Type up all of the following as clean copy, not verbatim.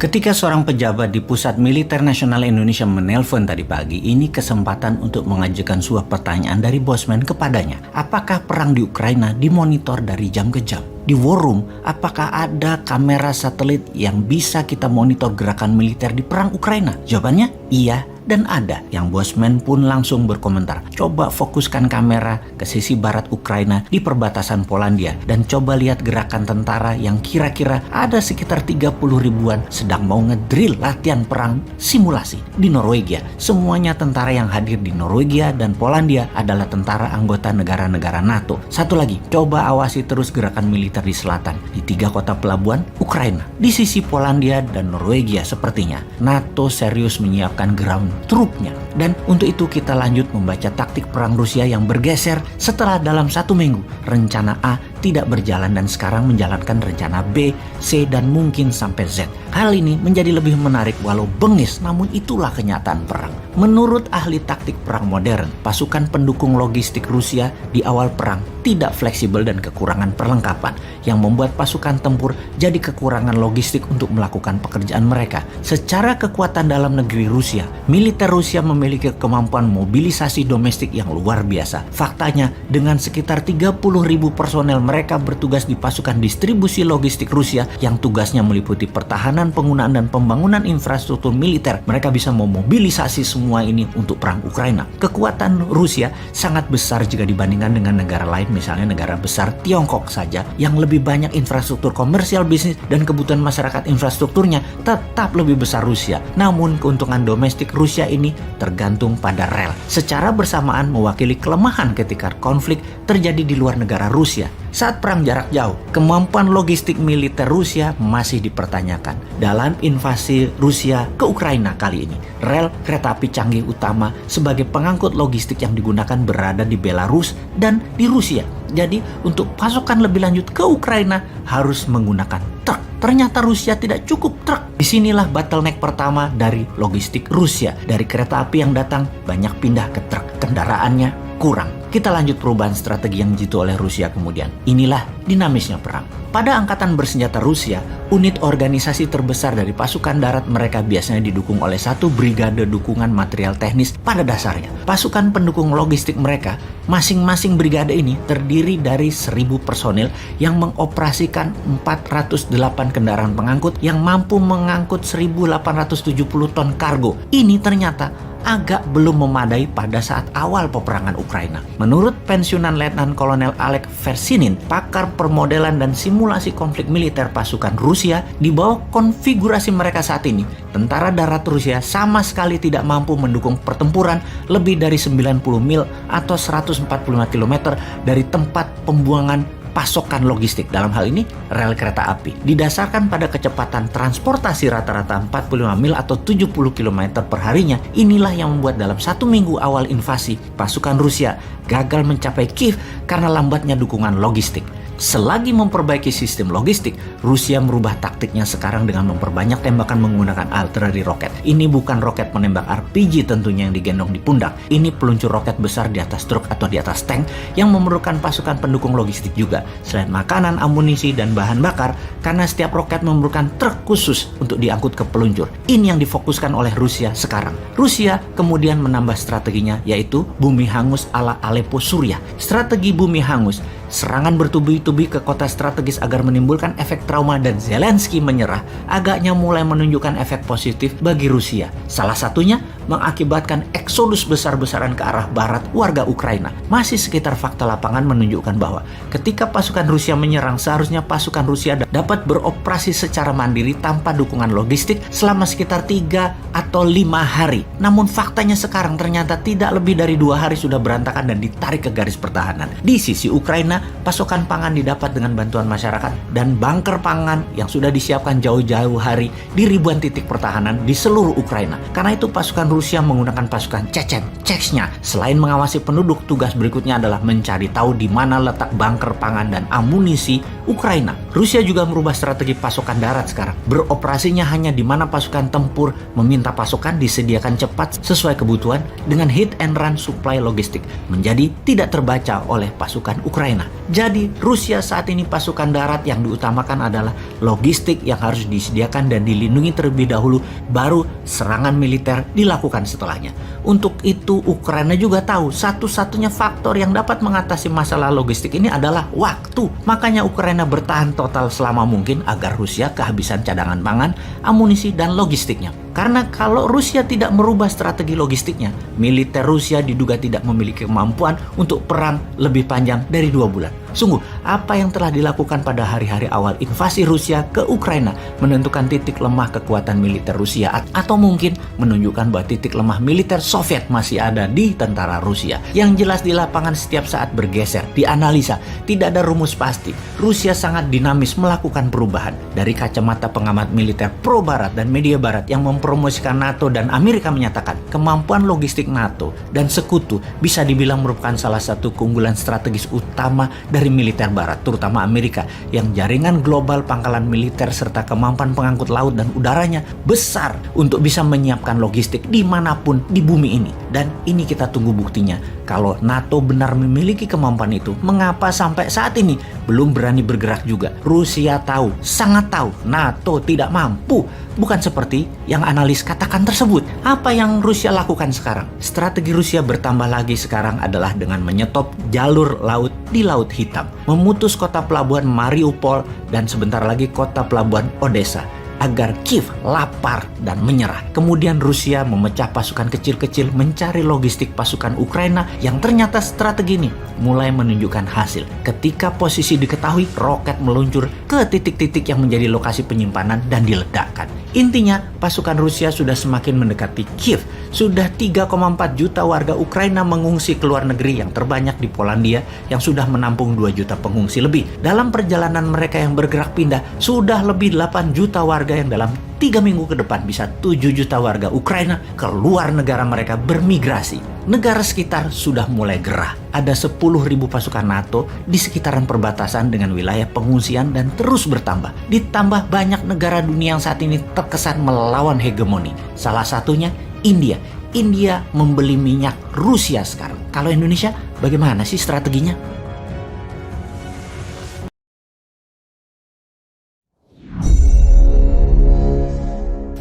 Ketika seorang pejabat di Pusat Militer Nasional Indonesia menelpon tadi pagi, ini kesempatan untuk mengajukan sebuah pertanyaan dari bosman kepadanya. Apakah perang di Ukraina dimonitor dari jam ke jam? Di war room, apakah ada kamera satelit yang bisa kita monitor gerakan militer di perang Ukraina? Jawabannya iya dan ada. Yang bosman pun langsung berkomentar, coba fokuskan kamera ke sisi barat Ukraina di perbatasan Polandia dan coba lihat gerakan tentara yang kira-kira ada sekitar 30 ribuan sedang mau ngedrill latihan perang simulasi di Norwegia. Semuanya tentara yang hadir di Norwegia dan Polandia adalah tentara anggota negara-negara NATO. Satu lagi, coba awasi terus gerakan militer di selatan di 3 kota pelabuhan Ukraina. Di sisi Polandia dan Norwegia sepertinya NATO serius menyiapkan ground trupnya. Dan untuk itu kita lanjut membaca taktik perang Rusia yang bergeser setelah dalam 1 minggu rencana A tidak berjalan dan sekarang menjalankan rencana B, C, dan mungkin sampai Z. Hal ini menjadi lebih menarik walau bengis, namun itulah kenyataan perang. Menurut ahli taktik perang modern, pasukan pendukung logistik Rusia di awal perang tidak fleksibel dan kekurangan perlengkapan yang membuat pasukan tempur jadi kekurangan logistik untuk melakukan pekerjaan mereka. Secara kekuatan dalam negeri Rusia, militer Rusia memiliki kemampuan mobilisasi domestik yang luar biasa. Faktanya, dengan sekitar 30.000 personel mereka bertugas di pasukan distribusi logistik Rusia yang tugasnya meliputi pertahanan, penggunaan, dan pembangunan infrastruktur militer. Mereka bisa memobilisasi semua ini untuk perang Ukraina. Kekuatan Rusia sangat besar jika dibandingkan dengan negara lain, misalnya negara besar Tiongkok saja yang lebih banyak infrastruktur komersial, bisnis, dan kebutuhan masyarakat infrastrukturnya tetap lebih besar Rusia. Namun keuntungan domestik Rusia ini tergantung pada rel. Secara bersamaan mewakili kelemahan ketika konflik terjadi di luar negara Rusia. Saat perang jarak jauh, kemampuan logistik militer Rusia masih dipertanyakan. Dalam invasi Rusia ke Ukraina kali ini, rel kereta api canggih utama sebagai pengangkut logistik yang digunakan berada di Belarus dan di Rusia. Jadi, untuk pasukan lebih lanjut ke Ukraina harus menggunakan truk. Ternyata Rusia tidak cukup truk. Disinilah bottleneck pertama dari logistik Rusia. Dari kereta api yang datang, banyak pindah ke truk. Kendaraannya kurang. Kita lanjut perubahan strategi yang jitu oleh Rusia kemudian. Inilah dinamisnya perang. Pada angkatan bersenjata Rusia, unit organisasi terbesar dari pasukan darat mereka biasanya didukung oleh 1 brigade dukungan material teknis pada dasarnya. Pasukan pendukung logistik mereka, masing-masing brigade ini terdiri dari 1.000 personil yang mengoperasikan 408 kendaraan pengangkut yang mampu mengangkut 1.870 ton kargo. Ini ternyata agak belum memadai pada saat awal peperangan Ukraina. Menurut pensiunan Letnan Kolonel Alek Versinin, pakar permodelan dan simulasi konflik militer pasukan Rusia, di bawah konfigurasi mereka saat ini, tentara darat Rusia sama sekali tidak mampu mendukung pertempuran lebih dari 90 mil atau 145 km dari tempat pembuangan pasokan logistik, dalam hal ini rel kereta api. Didasarkan pada kecepatan transportasi rata-rata 45 mil atau 70 km per harinya, inilah yang membuat dalam 1 minggu awal invasi, pasukan Rusia gagal mencapai Kiev karena lambatnya dukungan logistik. Selagi memperbaiki sistem logistik, Rusia merubah taktiknya sekarang dengan memperbanyak tembakan menggunakan artileri roket. Ini bukan roket menembak RPG tentunya yang digendong di pundak. Ini peluncur roket besar di atas truk atau di atas tank yang memerlukan pasukan pendukung logistik juga. Selain makanan, amunisi, dan bahan bakar, karena setiap roket memerlukan truk khusus untuk diangkut ke peluncur. Ini yang difokuskan oleh Rusia sekarang. Rusia kemudian menambah strateginya, yaitu bumi hangus ala Aleppo, Suriah. Strategi bumi hangus, serangan bertubi-tubi ke kota strategis agar menimbulkan efek trauma dan Zelensky menyerah, agaknya mulai menunjukkan efek positif bagi Rusia. Salah satunya mengakibatkan eksodus besar-besaran ke arah barat warga Ukraina. Masih sekitar fakta lapangan menunjukkan bahwa ketika pasukan Rusia menyerang, seharusnya pasukan Rusia dapat beroperasi secara mandiri tanpa dukungan logistik selama sekitar 3 atau 5 hari. Namun faktanya sekarang ternyata tidak lebih dari 2 hari sudah berantakan dan ditarik ke garis pertahanan. Di sisi Ukraina, pasokan pangan didapat dengan bantuan masyarakat dan bunker pangan yang sudah disiapkan jauh-jauh hari di ribuan titik pertahanan di seluruh Ukraina. Karena itu pasukan Rusia menggunakan pasukan Chechen, Chechnya. Selain mengawasi penduduk, tugas berikutnya adalah mencari tahu di mana letak bunker pangan dan amunisi Ukraina. Rusia juga merubah strategi pasokan darat sekarang. Beroperasinya hanya di mana pasukan tempur meminta pasukan disediakan cepat sesuai kebutuhan dengan hit and run supply logistik menjadi tidak terbaca oleh pasukan Ukraina. Jadi Rusia saat ini pasukan darat yang diutamakan adalah logistik yang harus disediakan dan dilindungi terlebih dahulu, baru serangan militer dilakukan setelahnya. Untuk itu Ukraina juga tahu satu-satunya faktor yang dapat mengatasi masalah logistik ini adalah waktu. Makanya Ukraina bertahan total selama mungkin agar Rusia kehabisan cadangan pangan, amunisi, dan logistiknya. Karena kalau Rusia tidak merubah strategi logistiknya, militer Rusia diduga tidak memiliki kemampuan untuk perang lebih panjang dari 2 bulan. Sungguh, apa yang telah dilakukan pada hari-hari awal invasi Rusia ke Ukraina menentukan titik lemah kekuatan militer Rusia, atau mungkin menunjukkan bahwa titik lemah militer Soviet masih ada di tentara Rusia. Yang jelas di lapangan setiap saat bergeser, dianalisa, tidak ada rumus pasti. Rusia sangat dinamis melakukan perubahan. Dari kacamata pengamat militer pro Barat dan media Barat yang mempromosikan NATO dan Amerika menyatakan kemampuan logistik NATO dan sekutu bisa dibilang merupakan salah satu keunggulan strategis utama dari militer Barat, terutama Amerika, yang jaringan global pangkalan militer serta kemampuan pengangkut laut dan udaranya besar untuk bisa menyiapkan logistik dimanapun di bumi ini. Dan ini kita tunggu buktinya. Kalau NATO benar memiliki kemampuan itu, mengapa sampai saat ini belum berani bergerak juga? Rusia tahu, sangat tahu, NATO tidak mampu. Bukan seperti yang analis katakan tersebut. Apa yang Rusia lakukan sekarang? Strategi Rusia bertambah lagi sekarang adalah dengan menyetop jalur laut di Laut Hitam, memutus kota pelabuhan Mariupol dan sebentar lagi kota pelabuhan Odessa, agar Kiev lapar dan menyerah. Kemudian Rusia memecah pasukan kecil-kecil mencari logistik pasukan Ukraina, yang ternyata strategi ini mulai menunjukkan hasil. Ketika posisi diketahui, roket meluncur ke titik-titik yang menjadi lokasi penyimpanan dan diledakkan. Intinya, pasukan Rusia sudah semakin mendekati Kiev. Sudah 3,4 juta warga Ukraina mengungsi ke luar negeri, yang terbanyak di Polandia yang sudah menampung 2 juta pengungsi lebih. Dalam perjalanan mereka yang bergerak pindah, sudah lebih 8 juta warga yang dalam 3 minggu ke depan bisa 7 juta warga Ukraina ke luar negara mereka bermigrasi. Negara sekitar sudah mulai gerah. Ada 10.000 pasukan NATO di sekitaran perbatasan dengan wilayah pengungsian dan terus bertambah. Ditambah banyak negara dunia yang saat ini terkesan melawan hegemoni. Salah satunya India. India membeli minyak Rusia sekarang. Kalau Indonesia, bagaimana sih strateginya?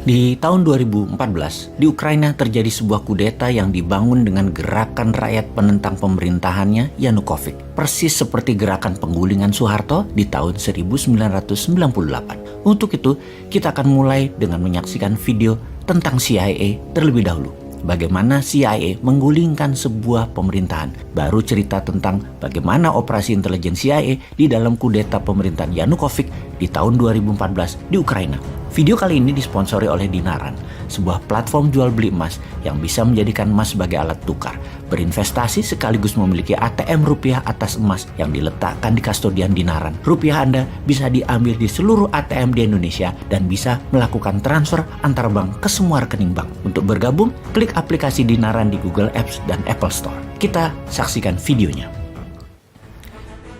Di tahun 2014, di Ukraina terjadi sebuah kudeta yang dibangun dengan gerakan rakyat penentang pemerintahannya Yanukovych. Persis seperti gerakan penggulingan Soeharto di tahun 1998. Untuk itu, kita akan mulai dengan menyaksikan video tentang CIA terlebih dahulu. Bagaimana CIA menggulingkan sebuah pemerintahan. Baru cerita tentang bagaimana operasi intelijen CIA di dalam kudeta pemerintahan Yanukovych di tahun 2014 di Ukraina. Video kali ini disponsori oleh Dinaran, sebuah platform jual beli emas yang bisa menjadikan emas sebagai alat tukar, berinvestasi sekaligus memiliki ATM rupiah atas emas yang diletakkan di kastodian Dinaran. Rupiah Anda bisa diambil di seluruh ATM di Indonesia dan bisa melakukan transfer antar bank ke semua rekening bank. Untuk bergabung, klik aplikasi Dinaran di Google Apps dan Apple Store. Kita saksikan videonya.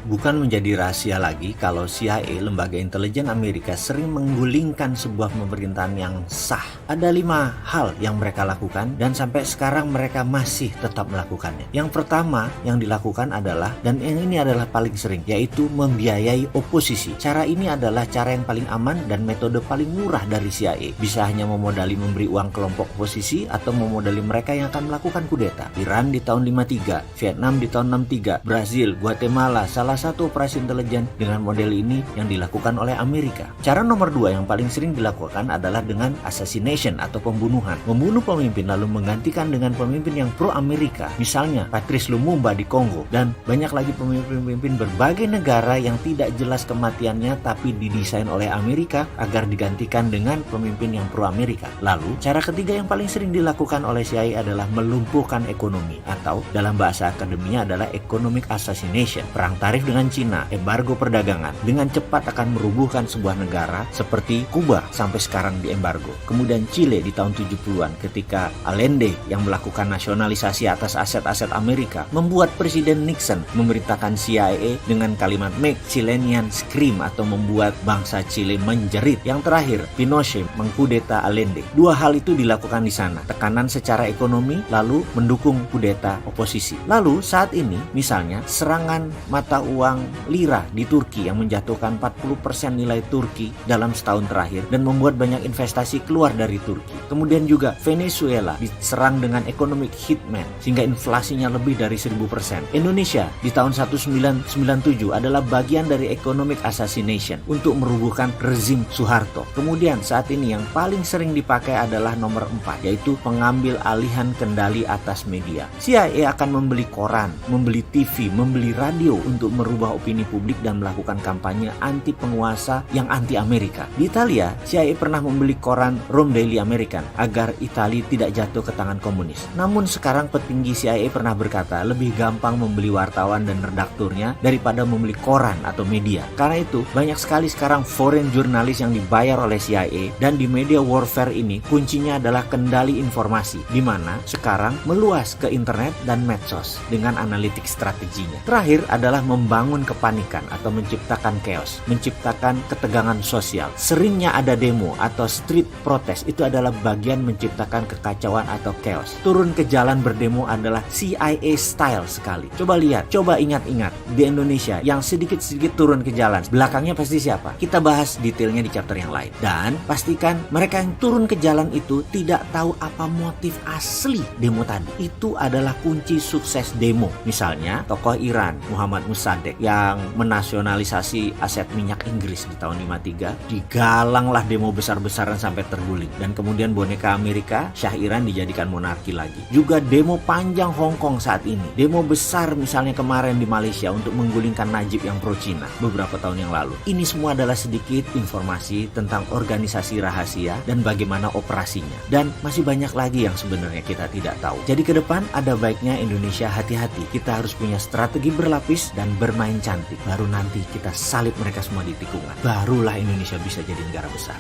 Bukan menjadi rahasia lagi kalau CIA, lembaga intelijen Amerika, sering menggulingkan sebuah pemerintahan yang sah. Ada 5 hal yang mereka lakukan dan sampai sekarang mereka masih tetap melakukannya. Yang pertama yang dilakukan adalah, dan yang ini adalah paling sering, yaitu membiayai oposisi. Cara ini adalah cara yang paling aman dan metode paling murah dari CIA. Bisa hanya memodali memberi uang kelompok oposisi atau memodali mereka yang akan melakukan kudeta. Iran di tahun 53, Vietnam di tahun 63, Brazil, Guatemala, salah satu operasi intelijen dengan model ini yang dilakukan oleh Amerika. Cara nomor 2 yang paling sering dilakukan adalah dengan assassination atau pembunuhan. Membunuh pemimpin lalu menggantikan dengan pemimpin yang pro-Amerika. Misalnya Patrice Lumumba di Kongo, dan banyak lagi pemimpin-pemimpin berbagai negara yang tidak jelas kematiannya tapi didesain oleh Amerika agar digantikan dengan pemimpin yang pro-Amerika. Lalu, cara ketiga yang paling sering dilakukan oleh CIA adalah melumpuhkan ekonomi, atau dalam bahasa akademinya adalah economic assassination. Perang tarif tarif dengan Cina, embargo perdagangan, dengan cepat akan merubuhkan sebuah negara seperti Kuba sampai sekarang diembargo. Kemudian Chile di tahun 70-an ketika Allende yang melakukan nasionalisasi atas aset-aset Amerika membuat Presiden Nixon memerintahkan CIA dengan kalimat "Make Chileans Scream" atau membuat bangsa Chile menjerit. Yang terakhir, Pinochet mengkudeta Allende. Dua hal itu dilakukan di sana. Tekanan secara ekonomi lalu mendukung kudeta oposisi. Lalu saat ini misalnya serangan mata uang lira di Turki yang menjatuhkan 40% nilai Turki dalam setahun terakhir dan membuat banyak investasi keluar dari Turki. Kemudian juga Venezuela diserang dengan economic hitman sehingga inflasinya lebih dari 1000%. Indonesia di tahun 1997 adalah bagian dari economic assassination untuk merubuhkan rezim Soeharto. Kemudian saat ini yang paling sering dipakai adalah nomor 4, yaitu pengambil alihan kendali atas media. CIA akan membeli koran, membeli TV, membeli radio untuk merubah opini publik dan melakukan kampanye anti penguasa yang anti Amerika. Di Italia, CIA pernah membeli koran Rome Daily American agar Italia tidak jatuh ke tangan komunis. Namun sekarang petinggi CIA pernah berkata lebih gampang membeli wartawan dan redakturnya daripada membeli koran atau media. Karena itu, banyak sekali sekarang foreign jurnalis yang dibayar oleh CIA, dan di media warfare ini kuncinya adalah kendali informasi, di mana sekarang meluas ke internet dan medsos dengan analitik strateginya. Terakhir adalah membangun kepanikan atau menciptakan chaos, menciptakan ketegangan sosial. Seringnya ada demo atau street protest, itu adalah bagian menciptakan kekacauan atau chaos. Turun ke jalan berdemo adalah CIA style sekali. Coba lihat, coba ingat-ingat di Indonesia yang sedikit-sedikit turun ke jalan, belakangnya pasti siapa? Kita bahas detailnya di chapter yang lain. Dan pastikan mereka yang turun ke jalan itu tidak tahu apa motif asli demo tadi. Itu adalah kunci sukses demo. Misalnya tokoh Iran Muhammad Mossadegh yang menasionalisasi aset minyak Inggris di tahun 53, digalanglah demo besar-besaran sampai terguling, dan kemudian boneka Amerika Syah Iran dijadikan monarki lagi. Juga demo panjang Hong Kong saat ini, demo besar misalnya kemarin di Malaysia untuk menggulingkan Najib yang pro Cina beberapa tahun yang lalu. Ini semua adalah sedikit informasi tentang organisasi rahasia dan bagaimana operasinya, dan masih banyak lagi yang sebenarnya kita tidak tahu. Jadi ke depan ada baiknya Indonesia hati-hati. Kita harus punya strategi berlapis dan bermain cantik. Baru nanti kita salib mereka semua di tikungan. Barulah Indonesia bisa jadi negara besar.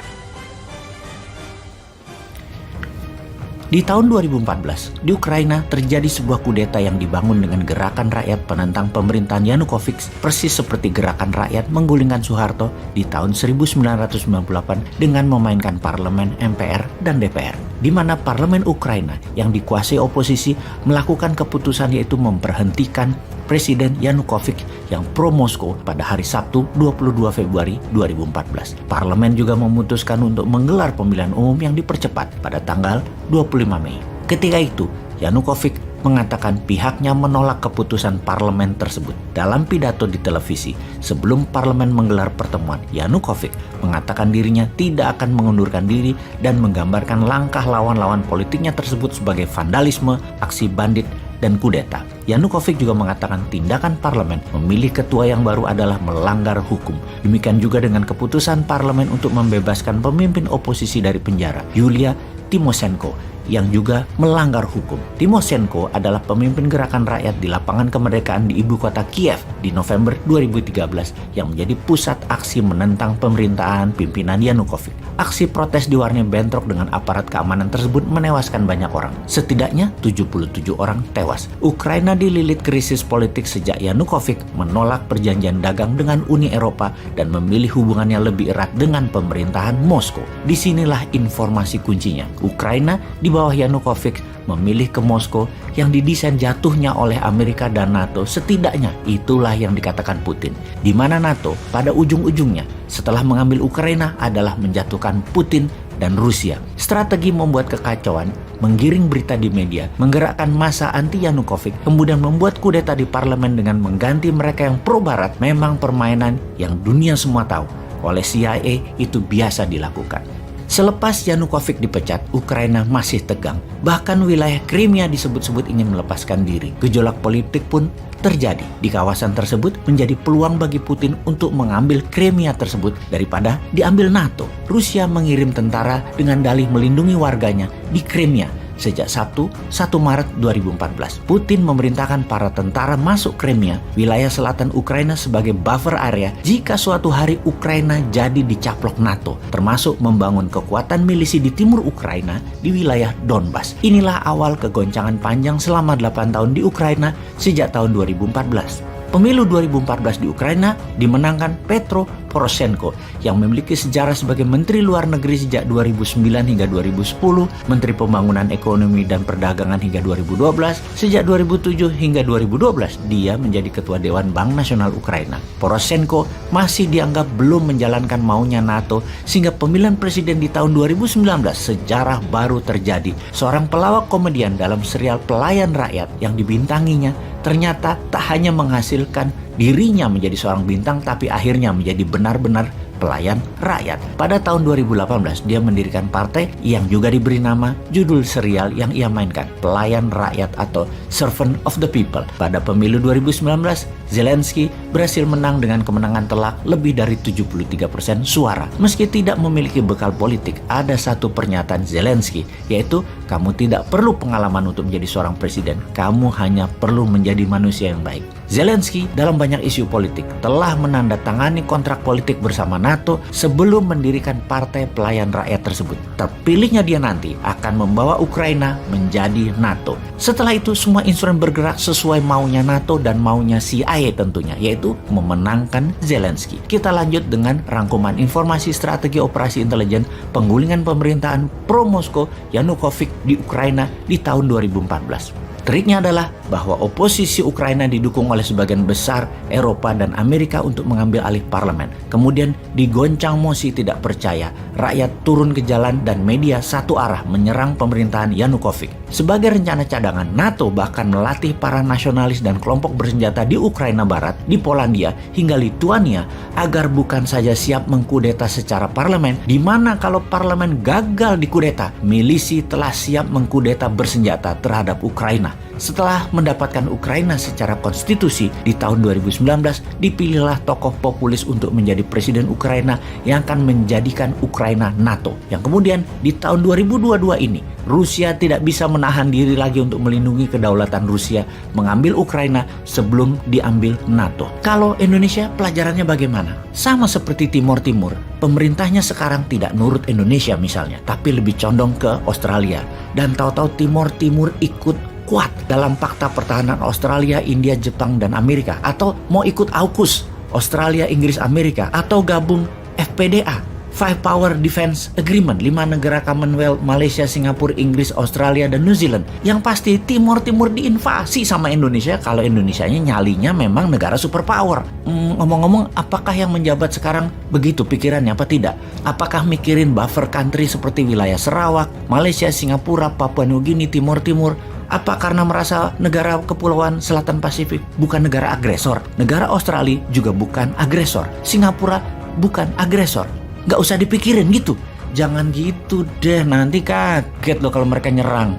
Di tahun 2014, di Ukraina terjadi sebuah kudeta yang dibangun dengan gerakan rakyat penentang pemerintahan Yanukovych, persis seperti gerakan rakyat menggulingkan Soeharto di tahun 1998 dengan memainkan parlemen, MPR, dan DPR, di mana parlemen Ukraina yang dikuasai oposisi melakukan keputusan yaitu memberhentikan Presiden Yanukovych yang pro-Moskow pada hari Sabtu 22 Februari 2014. Parlemen juga memutuskan untuk menggelar pemilihan umum yang dipercepat pada tanggal 25 Mei. Ketika itu, Yanukovych mengatakan pihaknya menolak keputusan parlemen tersebut. Dalam pidato di televisi sebelum parlemen menggelar pertemuan, Yanukovych mengatakan dirinya tidak akan mengundurkan diri dan menggambarkan langkah lawan-lawan politiknya tersebut sebagai vandalisme, aksi bandit, dan kudeta. Yanukovych juga mengatakan tindakan parlemen memilih ketua yang baru adalah melanggar hukum. Demikian juga dengan keputusan parlemen untuk membebaskan pemimpin oposisi dari penjara, Yulia Tymoshenko, yang juga melanggar hukum. Tymoshenko adalah pemimpin gerakan rakyat di lapangan kemerdekaan di ibu kota Kiev di November 2013 yang menjadi pusat aksi menentang pemerintahan pimpinan Yanukovych. Aksi protes diwarnai bentrok dengan aparat keamanan tersebut menewaskan banyak orang. Setidaknya 77 orang tewas. Ukraina dililit krisis politik sejak Yanukovych menolak perjanjian dagang dengan Uni Eropa dan memilih hubungannya lebih erat dengan pemerintahan Moskow. Disinilah informasi kuncinya. Ukraina di bawah Yanukovych memilih ke Moskow yang didesain jatuhnya oleh Amerika dan NATO. Setidaknya itulah yang dikatakan Putin, di mana NATO pada ujung-ujungnya setelah mengambil Ukraina adalah menjatuhkan Putin dan Rusia. Strategi membuat kekacauan, menggiring berita di media, menggerakkan massa anti Yanukovych, kemudian membuat kudeta di parlemen dengan mengganti mereka yang pro barat, memang permainan yang dunia semua tahu. Oleh CIA itu biasa dilakukan. Selepas Yanukovych dipecat, Ukraina masih tegang. Bahkan wilayah Crimea disebut-sebut ingin melepaskan diri. Gejolak politik pun terjadi. Di kawasan tersebut menjadi peluang bagi Putin untuk mengambil Crimea tersebut daripada diambil NATO. Rusia mengirim tentara dengan dalih melindungi warganya di Crimea. Sejak Sabtu, 1 Maret 2014, Putin memerintahkan para tentara masuk Crimea, wilayah selatan Ukraina sebagai buffer area jika suatu hari Ukraina jadi dicaplok NATO, termasuk membangun kekuatan milisi di timur Ukraina di wilayah Donbas. Inilah awal kegoncangan panjang selama 8 tahun di Ukraina sejak tahun 2014. Pemilu 2014 di Ukraina dimenangkan Petro Poroshenko yang memiliki sejarah sebagai Menteri Luar Negeri sejak 2009 hingga 2010, Menteri Pembangunan Ekonomi dan Perdagangan hingga 2012, sejak 2007 hingga 2012 dia menjadi Ketua Dewan Bank Nasional Ukraina. Poroshenko masih dianggap belum menjalankan maunya NATO sehingga pemilihan presiden di tahun 2019 sejarah baru terjadi. Seorang pelawak komedian dalam serial Pelayan Rakyat yang dibintanginya ternyata tak hanya menghasilkan dirinya menjadi seorang bintang, tapi akhirnya menjadi benar-benar pelayan rakyat. Pada tahun 2018, dia mendirikan partai yang juga diberi nama judul serial yang ia mainkan, Pelayan Rakyat atau Servant of the People. Pada pemilu 2019, Zelensky berhasil menang dengan kemenangan telak lebih dari 73% suara. Meski tidak memiliki bekal politik, ada satu pernyataan Zelensky, yaitu kamu tidak perlu pengalaman untuk menjadi seorang presiden, kamu hanya perlu menjadi manusia yang baik. Zelensky dalam banyak isu politik telah menandatangani kontrak politik bersama NATO sebelum mendirikan Partai Pelayan Rakyat tersebut. Terpilihnya dia nanti akan membawa Ukraina menjadi NATO. Setelah itu semua instrumen bergerak sesuai maunya NATO dan maunya CIA tentunya, yaitu memenangkan Zelensky. Kita lanjut dengan rangkuman informasi strategi operasi intelijen penggulingan pemerintahan pro-Moskow Yanukovych di Ukraina di tahun 2014. Triknya adalah bahwa oposisi Ukraina didukung oleh sebagian besar Eropa dan Amerika untuk mengambil alih parlemen. Kemudian digoncang mosi tidak percaya, rakyat turun ke jalan dan media satu arah menyerang pemerintahan Yanukovych. Sebagai rencana cadangan, NATO bahkan melatih para nasionalis dan kelompok bersenjata di Ukraina Barat, di Polandia, hingga Lituania agar bukan saja siap mengkudeta secara parlemen, di mana kalau parlemen gagal dikudeta, milisi telah siap mengkudeta bersenjata terhadap Ukraina. Setelah mendapatkan Ukraina secara konstitusi di tahun 2019, dipilihlah tokoh populis untuk menjadi presiden Ukraina yang akan menjadikan Ukraina NATO. Yang kemudian di tahun 2022 ini, Rusia tidak bisa menahan diri lagi untuk melindungi kedaulatan Rusia, mengambil Ukraina sebelum diambil NATO. Kalau Indonesia pelajarannya bagaimana? Sama seperti Timor Timur, pemerintahnya sekarang tidak nurut Indonesia misalnya, tapi lebih condong ke Australia. Dan tahu-tahu Timor Timur ikut kuat dalam Fakta Pertahanan Australia, India, Jepang, dan Amerika, atau mau ikut AUKUS, Australia, Inggris, Amerika, atau gabung FPDA, Five Power Defense Agreement, 5 negara Commonwealth, Malaysia, Singapura, Inggris, Australia, dan New Zealand. Yang pasti Timor Timur diinvasi sama Indonesia kalau Indonesianya nyalinya memang negara superpower. Ngomong-ngomong, apakah yang menjabat sekarang begitu pikirannya apa tidak? Apakah mikirin buffer country seperti wilayah Sarawak, Malaysia, Singapura, Papua New Guinea, Timor Timur? Apa karena merasa negara kepulauan Selatan Pasifik bukan negara agresor? Negara Australia juga bukan agresor. Singapura bukan agresor. Nggak usah dipikirin gitu. Jangan gitu deh, nanti kaget loh kalau mereka nyerang.